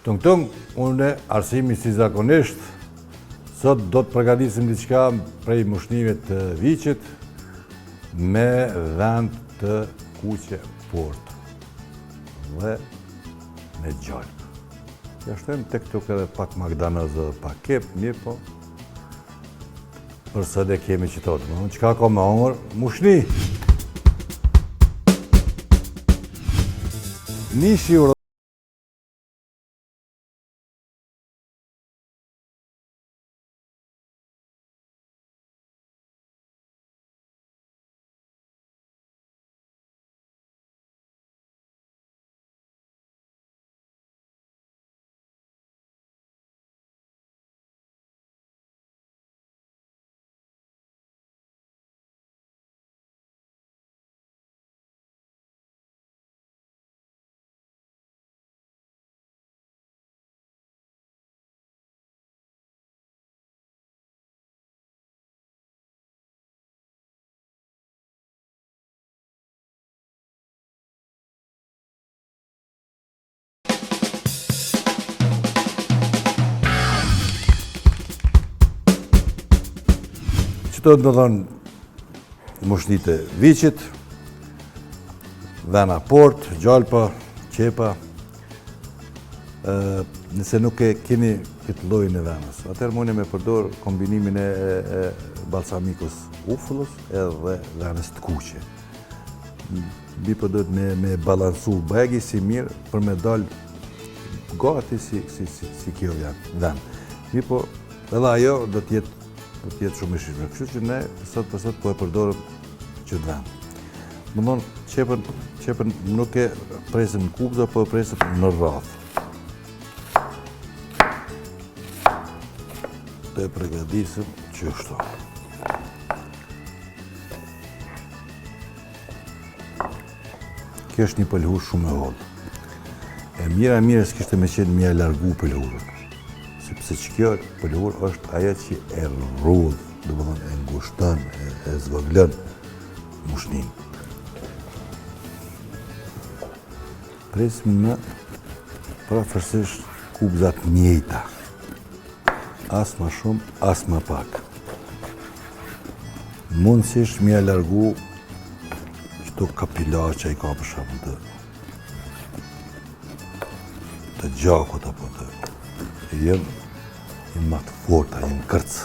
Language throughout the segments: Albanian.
Tung, unë Arsimi si zakonisht, sot do të përgatisim diçka prej mushnive të viqit me vend të kuqe fort dhe me gjallë. Ja shtojmë tek tuk edhe pak magdanëzë dhe pak kep, mirë po, për së dhe kemi qëtotë. Më qëka ka me hongër? Mushni! Nishi u Qëto të dhënë mushnit e viqit, vena port, gjalpa, qepa, nëse nuk e keni këtë lojnë e venës. Atër mune me përdor kombinimin e balsamikës ufullës edhe venës të kuqe. Bi përdojt me balansu begi si mirë për me dalë gati si kjo ven. Mi po edhe ajo do tjetë shumë i shishme. Kështu që ne sot për sot po e përdorëm që të vend. Më thonë, qepën nuk e presim në kubza, po e presim në rrath. Të e përgatisim qështu. Kjo është një pëlhur shumë e hollë. E mira s'kishte me qenë mja largu pëlhurën. Sepse që kjo pëlhur është ajo që e rrudh, do më thonë e ngushton, e zvëglën mushnin. Presim në prafërsisht kubzat mjejta. As më shumë, as më pak. Mundësisht mja largu qëto kapilar që i ka për shumë të gjakut apo të jenë më të forta, jenë kërcë.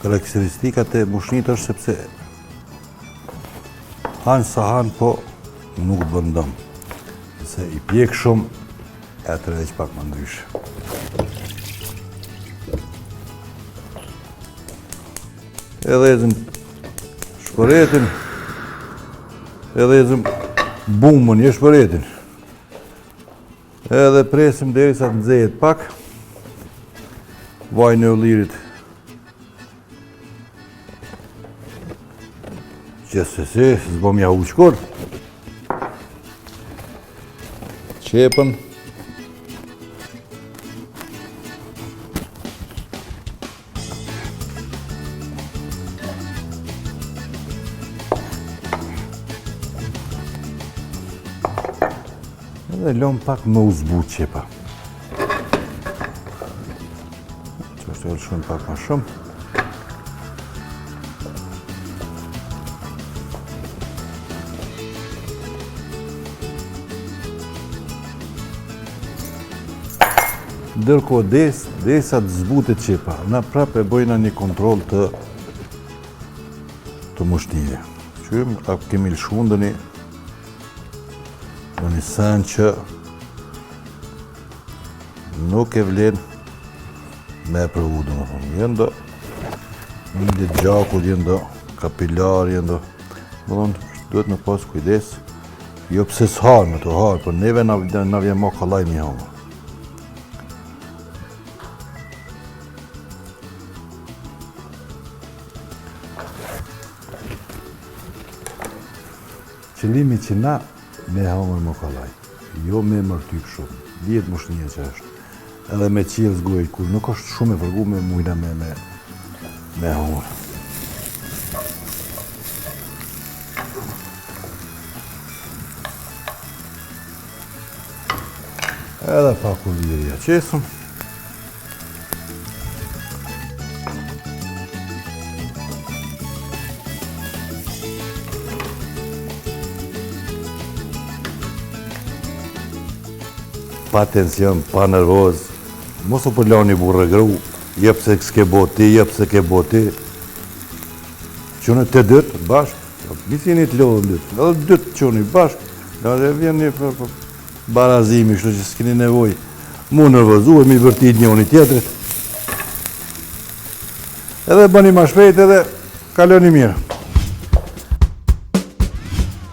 Karakteristikat e mushnit është sepse hanë sa hanë, po nuk bëndëm. Se i pjek shumë, e atër edhe që pak më ndryshë. Edhe ezëm shpëretin, edhe ezëm bumën, një shpëretin. Edhe presim deri sa të nxehet pak. Vajnë e ullirit. Qësësi, s'bom ja uqkur. Qepën. Edhe lëm pak më uzbut qepa. Që është e lëshën pak më shumë. Ndërko desa të zbutet qepa, na prap e bëjna një kontrol të mushnive. Qyrim, ta kemi lëshundëni në një sen që nuk e vlen me e përvu, do më thonë. Jenë do një gjaku, jenë do kapilar, jenë do... Më thonë, duhet me pas kujdes, jo pse s'harë me të harë, për neve na vjen ma kalaj mi hamë. Qëllimi që na me hamër më kalaj, jo me mërtyp shumë, lijet mushnia që është, edhe me qilë zgojë, kur nuk është shumë e vërgu me mujna me hamër. Edhe pak ulliri qesëm. Pa tension, pa nervoz, mos u përlani burrë gru, jep se s'ke boti, jep se ke boti. Qënë të dytë bashkë, misini të lodhën dytë, edhe dytë qëni bashkë, edhe vjen një barazimi, shtu që s'keni nevoj. Mu nervozu e mi vërtit njoni tjetrit. Edhe bëni ma shpejt edhe kaloni mirë.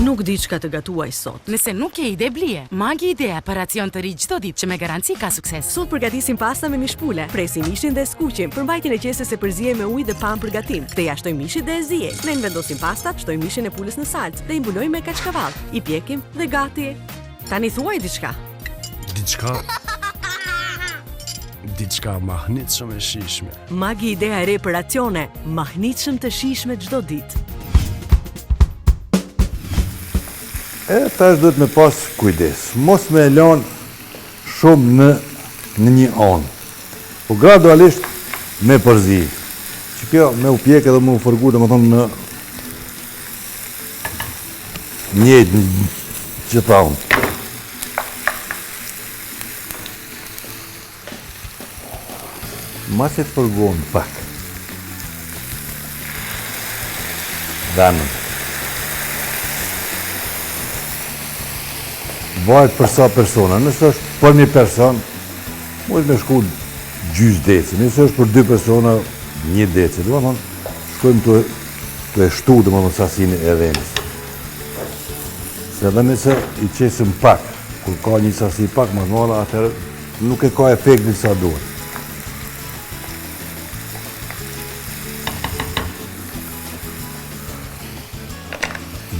Nuk di çka të gatuaj sot. Nëse nuk ke ide blije, Magi ide operacion të ri çdo ditë që me garanci ka sukses. Sot përgatisim pasta me mishpule, presim mishin dhe skuqim, për mbajtjen e qesës e përziej me ujë dhe pam përgatim. Te ja shtojmë mishit dhe e zijej. Ne vendosim pastat, shtojmë mishin e pulës në salcë dhe i mbulojmë me kaçkavall. I pjekim dhe gati. Tani thuaj diçka. Diçka mahnitshëm e shijshme. Magi idea e re për racione, mahnitshëm të shijshme çdo ditë. E tash duhet me pas kujdes, mos me lan shumë në një anë, po gradualisht me përzi. Që kjo me u pjek edhe me u fërgu, dhe më thonë në njëjtë gjitha unë. Mas e të fërgohën pak. Dhanën. Varet për sa persona, nëse është për një person, mund me shku gjys deci, nëse është për 2 persona, 1 deci, dhe më thonë, shkojmë të e shtu, dhe më thonë, sasinë e dhenës. Se edhe nëse i qesim pak, kur ka një sasi pak, më thonë, atër nuk e ka efektin sa duhet.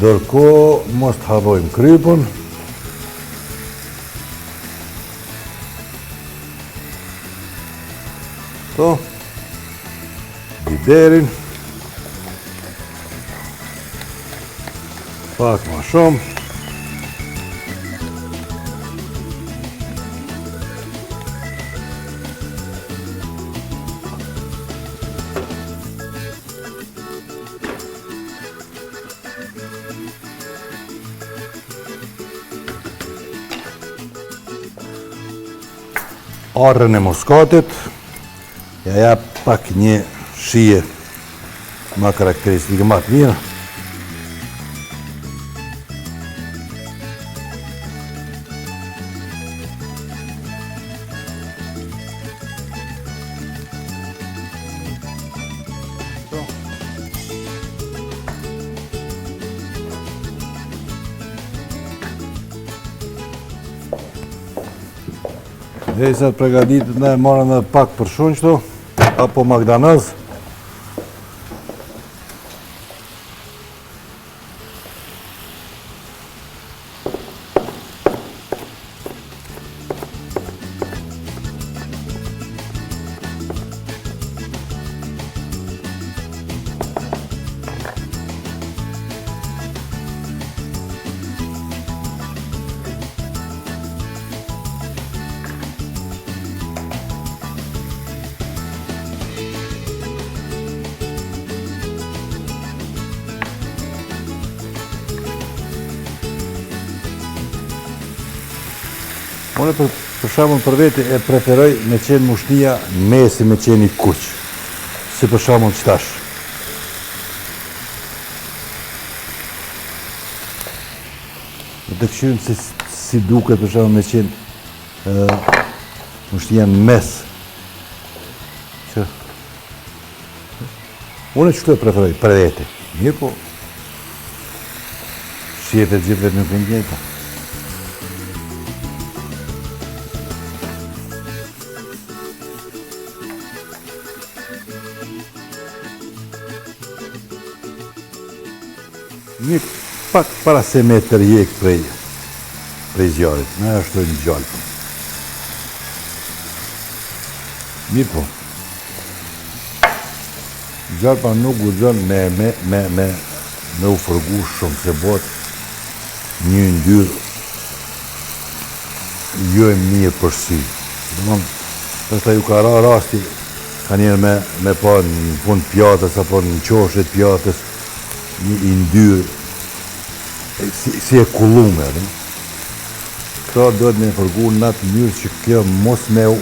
Dërko, mos të harrojmë krypën, biberin, pak ma shumë, arrën e muskatit, ja jap pak një shije ma karakteristike ma të mirë. Dhe i sa të pregaditit ne marrën edhe pak për shumë qëto, apo magdanaz. Unë për shembull për veti e preferoj me qenë mushnia mesi me qenë i kuq, si për shembull qëtash. Në të këshyrim si duket për shembull me qenë mushnia në mes. Unë që të preferoj për veti, mirë po, shihet e gjithve nuk në njëta. Një pak para se me tërjek prej zjarit, me ashtu një gjallë. Mirë po. Gjalpa nuk guxon me u fërgu shumë, se bot një ndyrë jo e mirë për sy. Nështë ju ka rasti, ka njerë me pa në fund pjatës, apo në qoshet pjatës, i ndyrë, si e kullume. Këta duhet me përgu në atë mënyrë që kjo mos me u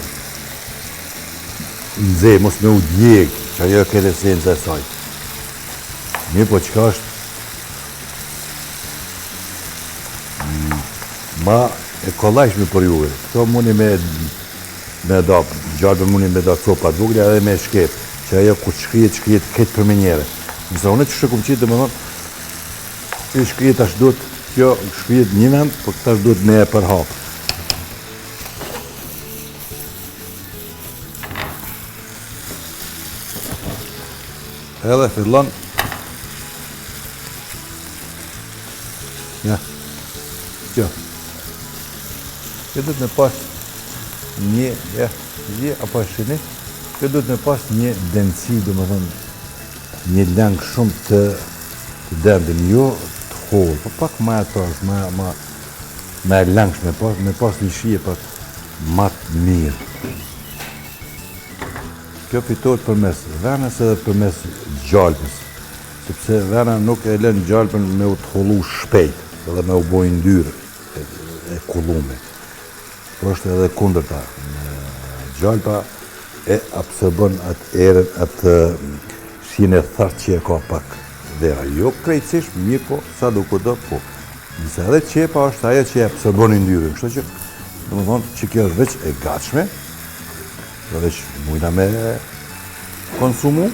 nëzhe, mos me u djegë, që ajo këtë esenca e saj. Mirë po qëka është ma e kollajshme për juve. Këto mundi me da, gjalbën mundi me da copa të vogla edhe me shkep, që ajo kur shkrijet këtë për me njere. Nësa unë që shëkum qitë dhe më thonë, që shkrijet ashtë duhet, kjo shkrijet një vend, për këta ashtë duhet me e përhapë. Edhe fillon, ja, kjo. Kjo duhet me pas një, apo e shini, kjo duhet me pas një densi, dhe më thënë, një langë shumë të dendin, jo të hollë, po pak ma e tash, ma e langësh me pas një shije pak ma të mirë. Kjo fitohet përmes venës edhe përmes gjalpës, sepse vena nuk e lën gjalpën me u të hollu shpejt, edhe me u bojë ndyrë e kullume. Por është edhe kundërta. Gjalpa e absorbon atë erën, atë shine thartë që e ka pak vera. Jo krejtësisht, mirë po, sa duke do, po. Nëse edhe qepa është ajo që e absorbon ndyrën, kështu që, do më thonë që kjo është veç e gatshme, dhe veç mujna me konsumu,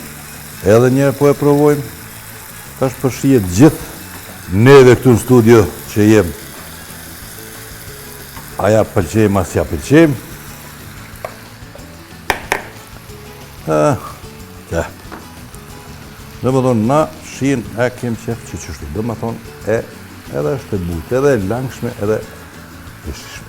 edhe njerë po e provojmë, tash përshijet gjithë neve këtu në studio që jem, aja pëlqejmë, asja pëlqejmë. Dhe më thonë, na shijen e kem qef që qështu, dhe më thonë, edhe është e bujtë, edhe e langshme, edhe e shishme.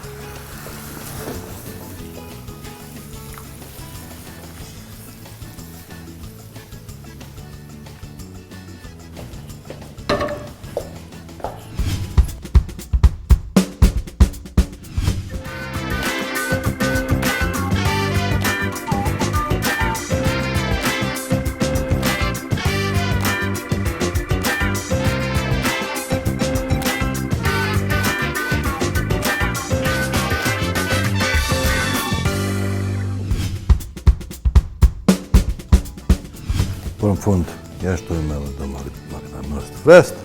Për në fund, jashtojmë edhe do marrë mërës të frest.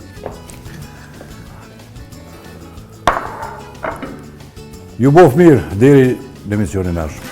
Ju bof mirë, deri në emisionin mërshë.